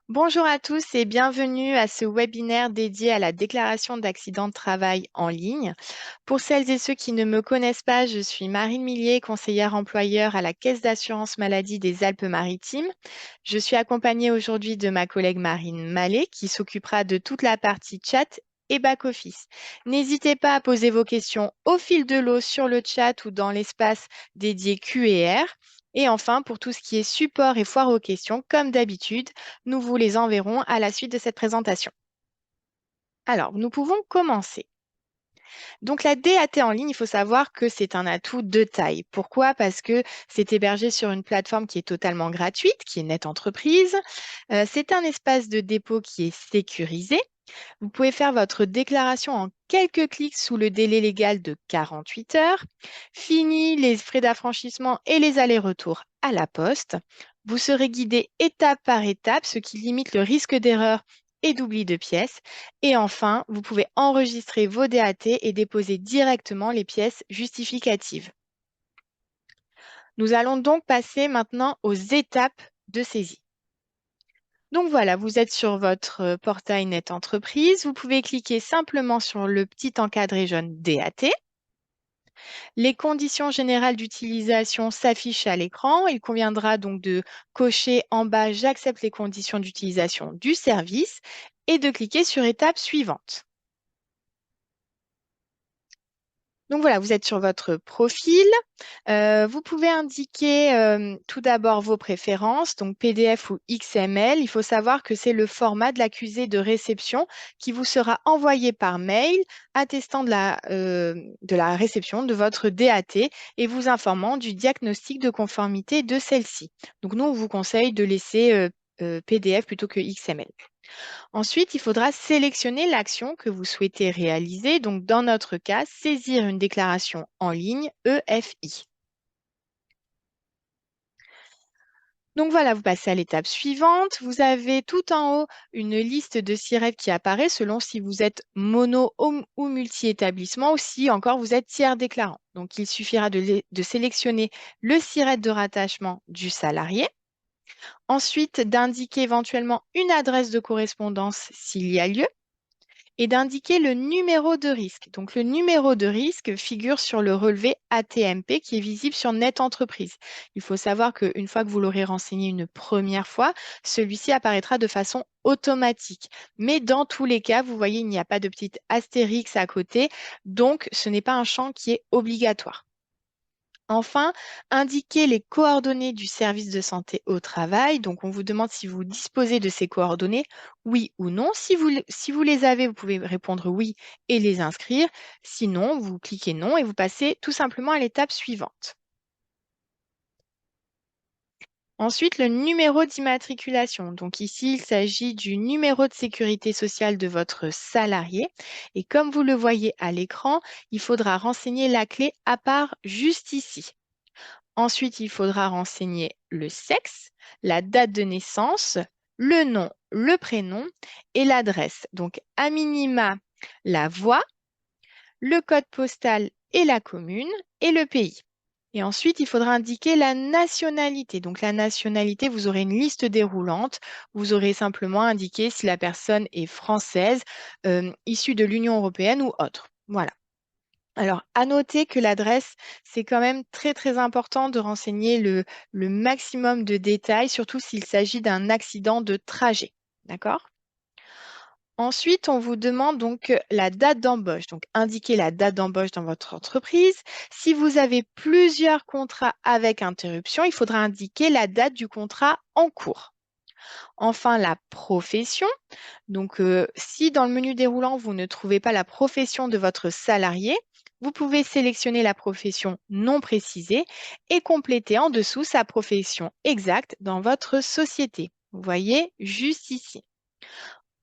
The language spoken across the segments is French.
Bonjour à tous et bienvenue à ce webinaire dédié à la déclaration d'accident de travail en ligne. Pour celles et ceux qui ne me connaissent pas, je suis Marine Millier, conseillère employeur à la Caisse d'assurance maladie des Alpes-Maritimes. Je suis accompagnée aujourd'hui de ma collègue Marine Mallet qui s'occupera de toute la partie chat et back-office. N'hésitez pas à poser vos questions au fil de l'eau sur le chat ou dans l'espace dédié Q&R. Et enfin, pour tout ce qui est support et foire aux questions, comme d'habitude, nous vous les enverrons à la suite de cette présentation. Alors, nous pouvons commencer. Donc, la DAT en ligne, il faut savoir que c'est un atout de taille. Pourquoi? Parce que c'est hébergé sur une plateforme qui est totalement gratuite, qui est Net Entreprise. C'est un espace de dépôt qui est sécurisé. Vous pouvez faire votre déclaration en quelques clics sous le délai légal de 48 heures. Fini les frais d'affranchissement et les allers-retours à la poste. Vous serez guidé étape par étape, ce qui limite le risque d'erreur et d'oubli de pièces. Et enfin, vous pouvez enregistrer vos DAT et déposer directement les pièces justificatives. Nous allons donc passer maintenant aux étapes de saisie. Donc voilà, vous êtes sur votre portail Net Entreprise. Vous pouvez cliquer simplement sur le petit encadré jaune DAT. Les conditions générales d'utilisation s'affichent à l'écran. Il conviendra donc de cocher en bas «J'accepte les conditions d'utilisation du service» et de cliquer sur «Étape suivante». Donc voilà, vous êtes sur votre profil. Vous pouvez indiquer tout d'abord vos préférences, donc PDF ou XML. Il faut savoir que c'est le format de l'accusé de réception qui vous sera envoyé par mail attestant de la réception de votre DAT et vous informant du diagnostic de conformité de celle-ci. Donc nous, on vous conseille de laisser PDF plutôt que XML. Ensuite, il faudra sélectionner l'action que vous souhaitez réaliser. Donc, dans notre cas, saisir une déclaration en ligne EFI. Donc voilà, vous passez à l'étape suivante. Vous avez tout en haut une liste de SIRET qui apparaît selon si vous êtes mono ou multi-établissement ou si encore vous êtes tiers déclarant. Donc, il suffira de sélectionner le SIRET de rattachement du salarié. Ensuite, d'indiquer éventuellement une adresse de correspondance s'il y a lieu et d'indiquer le numéro de risque. Donc, le numéro de risque figure sur le relevé ATMP qui est visible sur Net Entreprise. Il faut savoir qu'une fois que vous l'aurez renseigné une première fois, celui-ci apparaîtra de façon automatique. Mais dans tous les cas, vous voyez, il n'y a pas de petite astérix à côté, donc ce n'est pas un champ qui est obligatoire. Enfin, indiquez les coordonnées du service de santé au travail. Donc, on vous demande si vous disposez de ces coordonnées, oui ou non. Si vous les avez, vous pouvez répondre oui et les inscrire. Sinon, vous cliquez non et vous passez tout simplement à l'étape suivante. Ensuite, le numéro d'immatriculation. Donc ici, il s'agit du numéro de sécurité sociale de votre salarié. Et comme vous le voyez à l'écran, il faudra renseigner la clé à part juste ici. Ensuite, il faudra renseigner le sexe, la date de naissance, le nom, le prénom et l'adresse. Donc, à minima, la voix, le code postal et la commune et le pays. Et ensuite, il faudra indiquer la nationalité. Donc, la nationalité, vous aurez une liste déroulante. Vous aurez simplement indiqué si la personne est française, issue de l'Union européenne ou autre. Voilà. Alors, à noter que l'adresse, c'est quand même très, très important de renseigner le maximum de détails, surtout s'il s'agit d'un accident de trajet. D'accord? Ensuite, on vous demande donc la date d'embauche. Donc, indiquez la date d'embauche dans votre entreprise. Si vous avez plusieurs contrats avec interruption, il faudra indiquer la date du contrat en cours. Enfin, la profession. Donc, si dans le menu déroulant, vous ne trouvez pas la profession de votre salarié, vous pouvez sélectionner la profession non précisée et compléter en dessous sa profession exacte dans votre société. Vous voyez juste ici.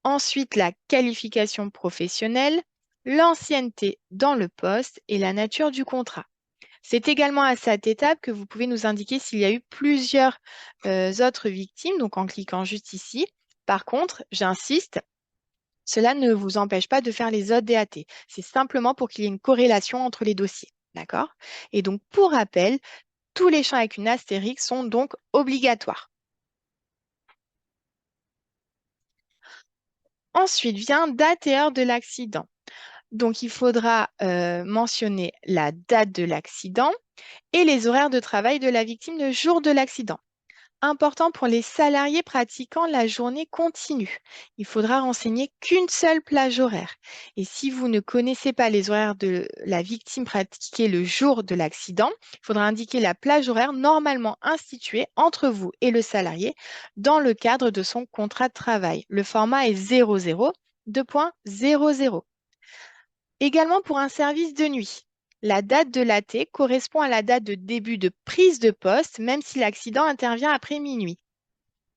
Ensuite, la qualification professionnelle, l'ancienneté dans le poste et la nature du contrat. C'est également à cette étape que vous pouvez nous indiquer s'il y a eu plusieurs autres victimes, donc en cliquant juste ici. Par contre, j'insiste, cela ne vous empêche pas de faire les autres DAT. C'est simplement pour qu'il y ait une corrélation entre les dossiers. D'accord? Et donc, pour rappel, tous les champs avec une astérix sont donc obligatoires. Ensuite vient date et heure de l'accident. Donc, il faudra mentionner la date de l'accident et les horaires de travail de la victime le jour de l'accident. Important pour les salariés pratiquant la journée continue. Il faudra renseigner qu'une seule plage horaire. Et si vous ne connaissez pas les horaires de la victime pratiquée le jour de l'accident, il faudra indiquer la plage horaire normalement instituée entre vous et le salarié dans le cadre de son contrat de travail. Le format est 00, 2.00. Également pour un service de nuit. La date de l'AT correspond à la date de début de prise de poste, même si l'accident intervient après minuit.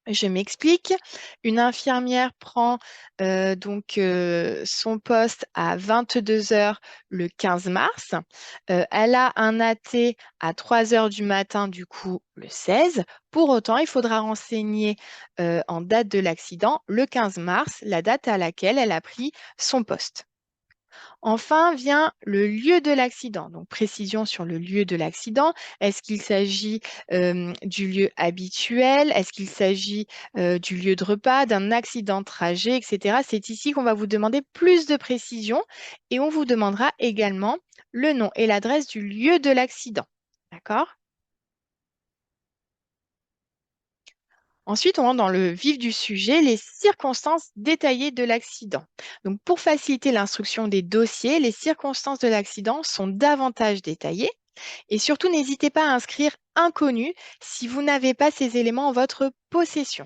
Je m'explique. Une infirmière prend son poste à 22 heures le 15 mars. Elle a un AT à 3 heures du matin, du coup, le 16. Pour autant, il faudra renseigner en date de l'accident le 15 mars, la date à laquelle elle a pris son poste. Enfin vient le lieu de l'accident. Donc, précision sur le lieu de l'accident. Est-ce qu'il s'agit du lieu habituel? Est-ce qu'il s'agit du lieu de repas, d'un accident de trajet, etc. C'est ici qu'on va vous demander plus de précision et on vous demandera également le nom et l'adresse du lieu de l'accident. D'accord? Ensuite, on rentre dans le vif du sujet, les circonstances détaillées de l'accident. Donc, pour faciliter l'instruction des dossiers, les circonstances de l'accident sont davantage détaillées et surtout, n'hésitez pas à inscrire inconnu si vous n'avez pas ces éléments en votre possession.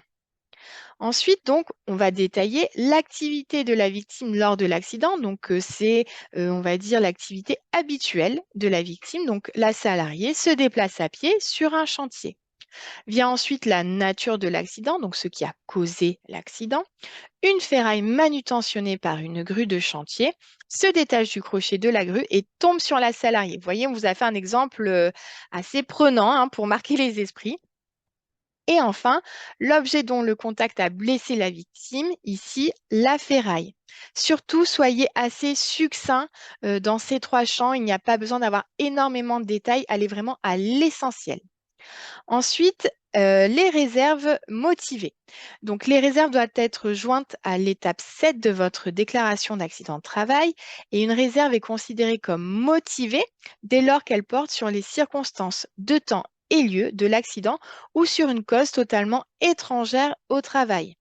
Ensuite, donc, on va détailler l'activité de la victime lors de l'accident. Donc, on va dire, l'activité habituelle de la victime. Donc, la salariée se déplace à pied sur un chantier. Vient ensuite la nature de l'accident, donc ce qui a causé l'accident. Une ferraille manutentionnée par une grue de chantier se détache du crochet de la grue et tombe sur la salariée. Vous voyez, on vous a fait un exemple assez prenant hein, pour marquer les esprits. Et enfin, l'objet dont le contact a blessé la victime, ici, la ferraille. Surtout, soyez assez succinct dans ces trois champs. Il n'y a pas besoin d'avoir énormément de détails. Allez vraiment à l'essentiel. Ensuite, les réserves motivées. Donc, les réserves doivent être jointes à l'étape 7 de votre déclaration d'accident de travail et une réserve est considérée comme motivée dès lors qu'elle porte sur les circonstances de temps et lieu de l'accident ou sur une cause totalement étrangère au travail.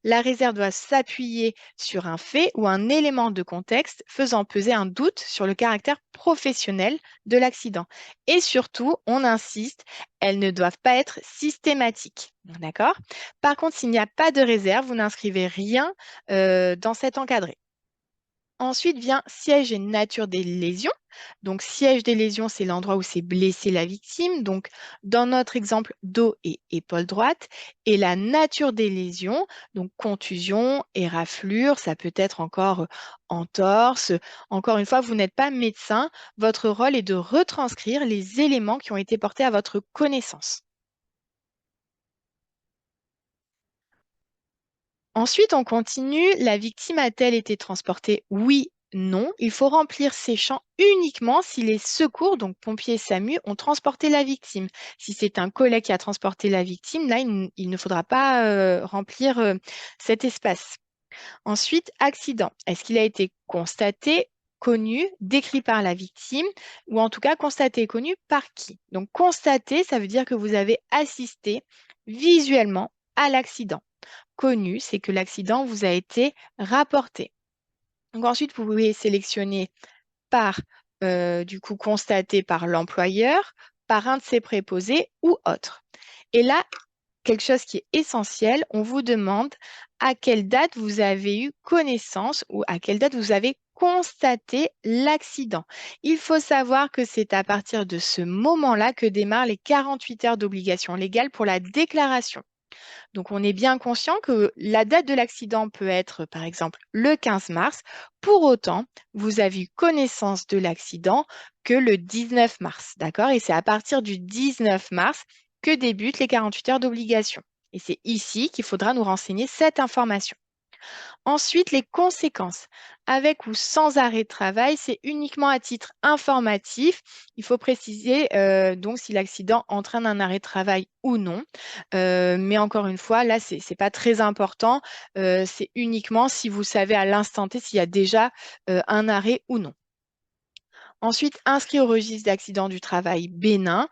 La réserve doit s'appuyer sur un fait ou un élément de contexte faisant peser un doute sur le caractère professionnel de l'accident. Et surtout, on insiste, elles ne doivent pas être systématiques. D'accord? Par contre, s'il n'y a pas de réserve, vous n'inscrivez rien dans cet encadré. Ensuite vient siège et nature des lésions. Donc, siège des lésions, c'est l'endroit où s'est blessée la victime. Donc, dans notre exemple, dos et épaule droite. Et la nature des lésions, donc contusion, éraflure, ça peut être encore entorse. Encore une fois, vous n'êtes pas médecin. Votre rôle est de retranscrire les éléments qui ont été portés à votre connaissance. Ensuite, on continue. La victime a-t-elle été transportée? Oui, non. Il faut remplir ces champs uniquement si les secours, donc pompiers et SAMU, ont transporté la victime. Si c'est un collègue qui a transporté la victime, là, il ne faudra pas remplir cet espace. Ensuite, accident. Est-ce qu'il a été constaté, connu, décrit par la victime ou en tout cas constaté et connu par qui? Donc, constaté, ça veut dire que vous avez assisté visuellement à l'accident. Connu, c'est que l'accident vous a été rapporté. Donc ensuite, vous pouvez sélectionner par, du coup, constaté par l'employeur, par un de ses préposés ou autre. Et là, quelque chose qui est essentiel, on vous demande à quelle date vous avez eu connaissance ou à quelle date vous avez constaté l'accident. Il faut savoir que c'est à partir de ce moment-là que démarrent les 48 heures d'obligation légale pour la déclaration. Donc, on est bien conscient que la date de l'accident peut être, par exemple, le 15 mars. Pour autant, vous avez eu connaissance de l'accident que le 19 mars, d'accord? Et c'est à partir du 19 mars que débutent les 48 heures d'obligation. Et c'est ici qu'il faudra nous renseigner cette information. Ensuite, les conséquences. Avec ou sans arrêt de travail, c'est uniquement à titre informatif. Il faut préciser donc si l'accident entraîne un arrêt de travail ou non. Mais encore une fois, là, ce n'est pas très important. C'est uniquement si vous savez à l'instant T s'il y a déjà un arrêt ou non. Ensuite, inscrit au registre d'accident du travail bénin.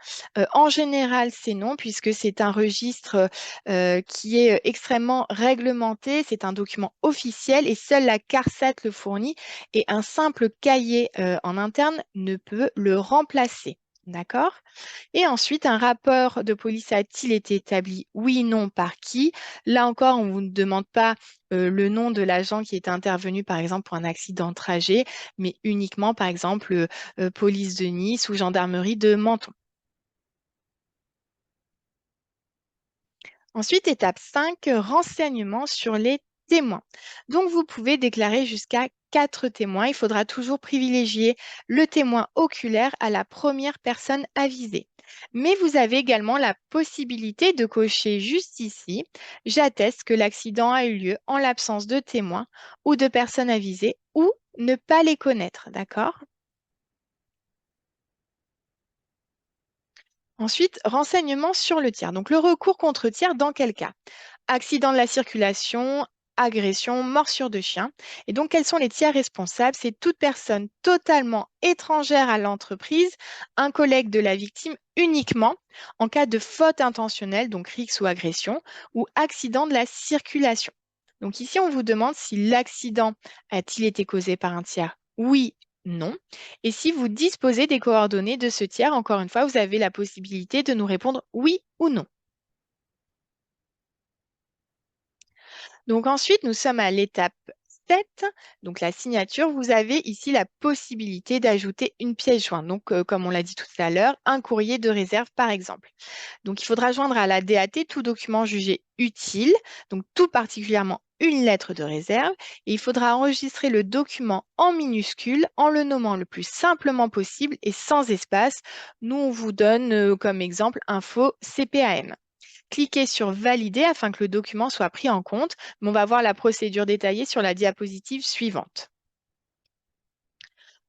En général, c'est non, puisque c'est un registre qui est extrêmement réglementé. C'est un document officiel et seule la CARSAT le fournit. Et un simple cahier en interne ne peut le remplacer. D'accord? Et ensuite, un rapport de police a-t-il été établi? Oui, non, par qui? Là encore, on ne vous demande pas le nom de l'agent qui est intervenu, par exemple, pour un accident de trajet, mais uniquement, par exemple, police de Nice ou gendarmerie de Menton. Ensuite, étape 5, renseignements sur les témoins. Donc, vous pouvez déclarer jusqu'à 4 témoins. Il faudra toujours privilégier le témoin oculaire à la première personne avisée. Mais vous avez également la possibilité de cocher juste ici, j'atteste que l'accident a eu lieu en l'absence de témoins ou de personnes avisées ou ne pas les connaître, d'accord? Ensuite, renseignements sur le tiers. Donc, le recours contre tiers, dans quel cas? Accident de la circulation, agression, morsure de chien. Et donc, quels sont les tiers responsables? C'est toute personne totalement étrangère à l'entreprise, un collègue de la victime uniquement en cas de faute intentionnelle, donc rixe ou agression, ou accident de la circulation. Donc ici, on vous demande si l'accident a-t-il été causé par un tiers? Oui, non. Et si vous disposez des coordonnées de ce tiers, encore une fois, vous avez la possibilité de nous répondre oui ou non. Donc ensuite, nous sommes à l'étape 7, donc la signature. Vous avez ici la possibilité d'ajouter une pièce jointe. Donc, comme on l'a dit tout à l'heure, un courrier de réserve, par exemple. Donc, il faudra joindre à la DAT tout document jugé utile, donc tout particulièrement une lettre de réserve. Et il faudra enregistrer le document en minuscule en le nommant le plus simplement possible et sans espace. Nous, on vous donne comme exemple info CPAM. Cliquez sur Valider afin que le document soit pris en compte, mais on va voir la procédure détaillée sur la diapositive suivante.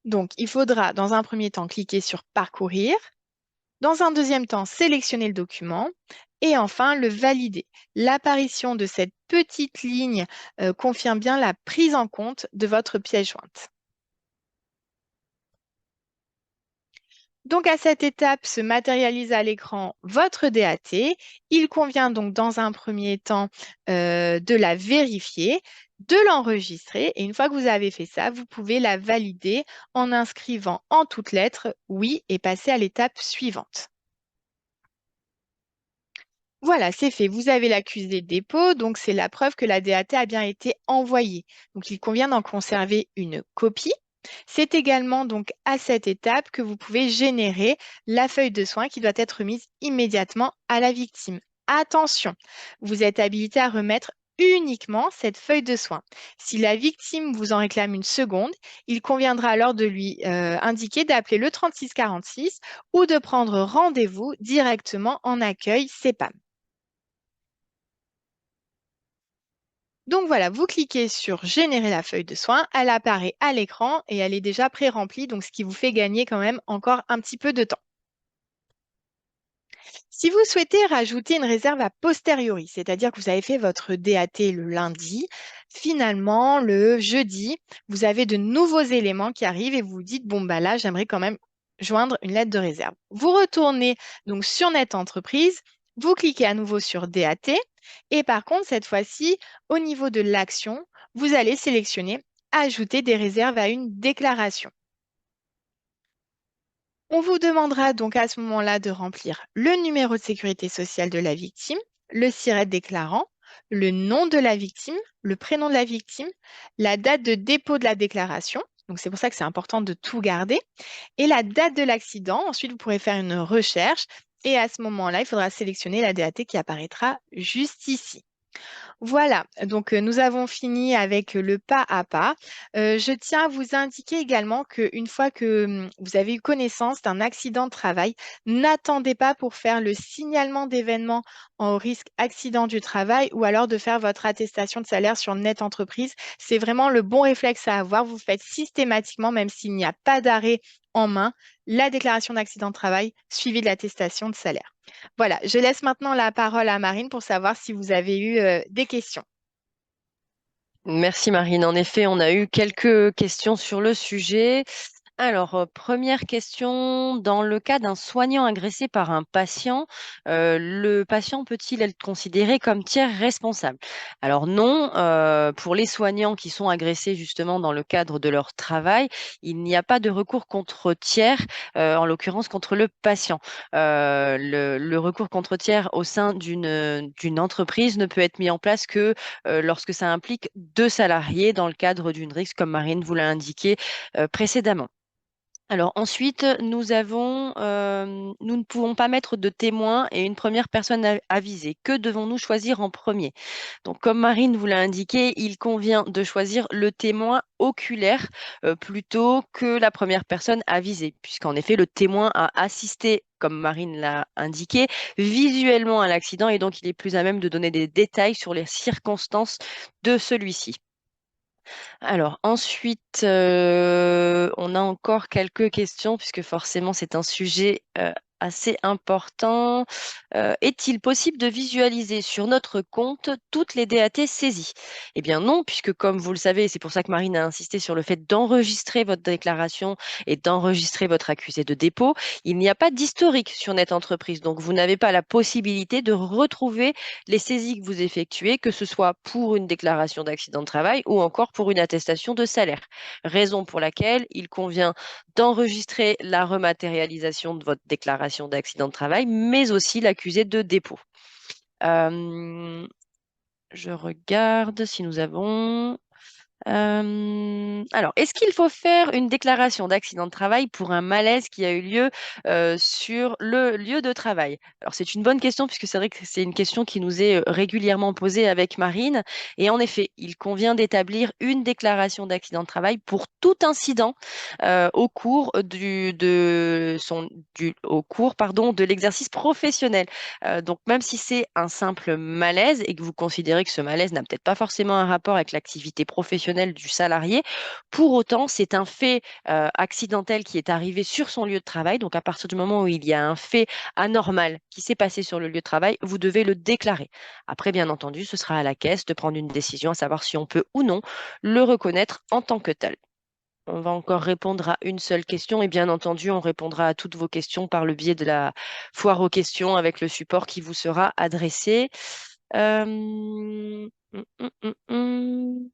Donc, il faudra dans un premier temps cliquer sur Parcourir, dans un deuxième temps sélectionner le document et enfin le valider. L'apparition de cette petite ligne confirme bien la prise en compte de votre pièce jointe. Donc à cette étape se matérialise à l'écran votre DAT. Il convient donc dans un premier temps de la vérifier, de l'enregistrer et une fois que vous avez fait ça, vous pouvez la valider en inscrivant en toutes lettres oui et passer à l'étape suivante. Voilà, c'est fait. Vous avez l'accusé de dépôt, donc c'est la preuve que la DAT a bien été envoyée. Donc il convient d'en conserver une copie. C'est également donc à cette étape que vous pouvez générer la feuille de soin qui doit être remise immédiatement à la victime. Attention, vous êtes habilité à remettre uniquement cette feuille de soin. Si la victime vous en réclame une seconde, il conviendra alors de lui indiquer d'appeler le 3646 ou de prendre rendez-vous directement en accueil CEPAM. Donc voilà, vous cliquez sur Générer la feuille de soin, elle apparaît à l'écran et elle est déjà pré-remplie, donc ce qui vous fait gagner quand même encore un petit peu de temps. Si vous souhaitez rajouter une réserve a posteriori, c'est-à-dire que vous avez fait votre DAT le lundi, finalement, le jeudi, vous avez de nouveaux éléments qui arrivent et vous vous dites, bon, bah là, j'aimerais quand même joindre une lettre de réserve. Vous retournez donc sur Net Entreprise, vous cliquez à nouveau sur DAT et par contre, cette fois-ci, au niveau de l'action, vous allez sélectionner Ajouter des réserves à une déclaration. On vous demandera donc à ce moment-là de remplir le numéro de sécurité sociale de la victime, le SIRET déclarant, le nom de la victime, le prénom de la victime, la date de dépôt de la déclaration. Donc c'est pour ça que c'est important de tout garder. Et la date de l'accident. Ensuite, vous pourrez faire une recherche. Et à ce moment-là, il faudra sélectionner la DAT qui apparaîtra juste ici. Voilà, donc nous avons fini avec le pas à pas. Je tiens à vous indiquer également qu'une fois que vous avez eu connaissance d'un accident de travail, n'attendez pas pour faire le signalement d'événements en risque accident du travail ou alors de faire votre attestation de salaire sur Net Entreprise. C'est vraiment le bon réflexe à avoir. Vous faites systématiquement, même s'il n'y a pas d'arrêt en main, la déclaration d'accident de travail suivie de l'attestation de salaire. Voilà, je laisse maintenant la parole à Marine pour savoir si vous avez eu des questions. Merci Marine. En effet, on a eu quelques questions sur le sujet. Alors, première question, dans le cas d'un soignant agressé par un patient, le patient peut-il être considéré comme tiers responsable? Alors non, pour les soignants qui sont agressés justement dans le cadre de leur travail, il n'y a pas de recours contre tiers, en l'occurrence contre le patient. Le recours contre tiers au sein d'une entreprise ne peut être mis en place que lorsque ça implique deux salariés dans le cadre d'une rixe, comme Marine vous l'a indiqué précédemment. Alors ensuite, nous ne pouvons pas mettre de témoin et une première personne avisée. Que devons-nous choisir en premier? Donc, comme Marine vous l'a indiqué, il convient de choisir le témoin oculaire plutôt que la première personne avisée, puisqu'en effet, le témoin a assisté, comme Marine l'a indiqué, visuellement à l'accident et donc il est plus à même de donner des détails sur les circonstances de celui-ci. Alors ensuite, on a encore quelques questions puisque forcément c'est un sujet assez important. Est-il possible de visualiser sur notre compte toutes les DAT saisies? Eh bien non, puisque comme vous le savez, c'est pour ça que Marine a insisté sur le fait d'enregistrer votre déclaration et d'enregistrer votre accusé de dépôt. Il n'y a pas d'historique sur Net Entreprise, donc vous n'avez pas la possibilité de retrouver les saisies que vous effectuez, que ce soit pour une déclaration d'accident de travail ou encore pour une attestation de salaire. Raison pour laquelle il convient d'enregistrer la rematérialisation de votre déclaration d'accident de travail, mais aussi l'accusé de dépôt. Euh, je regarde si nous avons... alors, est-ce qu'il faut faire une déclaration d'accident de travail pour un malaise qui a eu lieu sur le lieu de travail? Alors, c'est une bonne question puisque c'est vrai que c'est une question qui nous est régulièrement posée avec Marine. Et en effet, il convient d'établir une déclaration d'accident de travail pour tout incident au cours au cours, pardon, de l'exercice professionnel. Donc, même si c'est un simple malaise et que vous considérez que ce malaise n'a peut-être pas forcément un rapport avec l'activité professionnelle du salarié, pour autant, c'est un fait accidentel qui est arrivé sur son lieu de travail. Donc, à partir du moment où il y a un fait anormal qui s'est passé sur le lieu de travail, vous devez le déclarer. Après, bien entendu, ce sera à la caisse de prendre une décision à savoir si on peut ou non le reconnaître en tant que tel. On va encore répondre à une seule question et bien entendu, on répondra à toutes vos questions par le biais de la foire aux questions avec le support qui vous sera adressé. Hum, hum, hum, hum.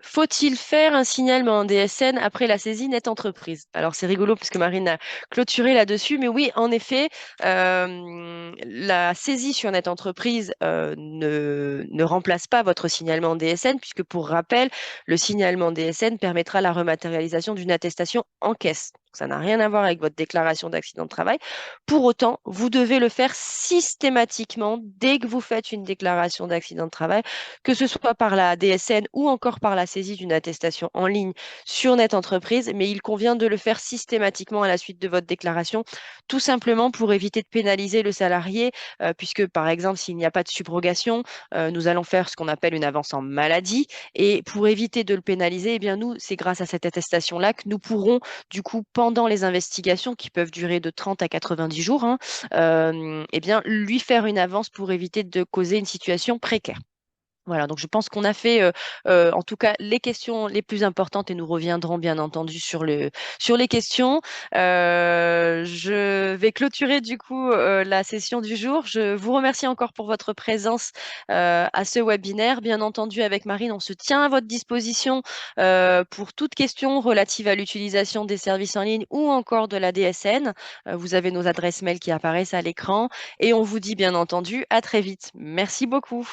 Faut-il faire un signalement en DSN après la saisie Net Entreprise? Alors c'est rigolo parce que Marine a clôturé là-dessus, mais oui, en effet, la saisie sur Net Entreprise ne remplace pas votre signalement en DSN, puisque pour rappel, le signalement en DSN permettra la rematérialisation d'une attestation en caisse. Ça n'a rien à voir avec votre déclaration d'accident de travail. Pour autant, vous devez le faire systématiquement dès que vous faites une déclaration d'accident de travail, que ce soit par la DSN ou encore par la saisie d'une attestation en ligne sur Net Entreprise, mais il convient de le faire systématiquement à la suite de votre déclaration, tout simplement pour éviter de pénaliser le salarié, puisque par exemple, s'il n'y a pas de subrogation, nous allons faire ce qu'on appelle une avance en maladie, et pour éviter de le pénaliser, eh bien nous, c'est grâce à cette attestation-là que nous pourrons, du coup, pendant les investigations qui peuvent durer de 30 à 90 jours, hein, eh bien, lui faire une avance pour éviter de causer une situation précaire. Voilà, donc je pense qu'on a fait en tout cas les questions les plus importantes et nous reviendrons bien entendu sur les questions. Je vais clôturer du coup la session du jour. Je vous remercie encore pour votre présence à ce webinaire. Bien entendu, avec Marine, on se tient à votre disposition pour toute question relative à l'utilisation des services en ligne ou encore de la DSN. Vous avez nos adresses mail qui apparaissent à l'écran et on vous dit bien entendu à très vite. Merci beaucoup.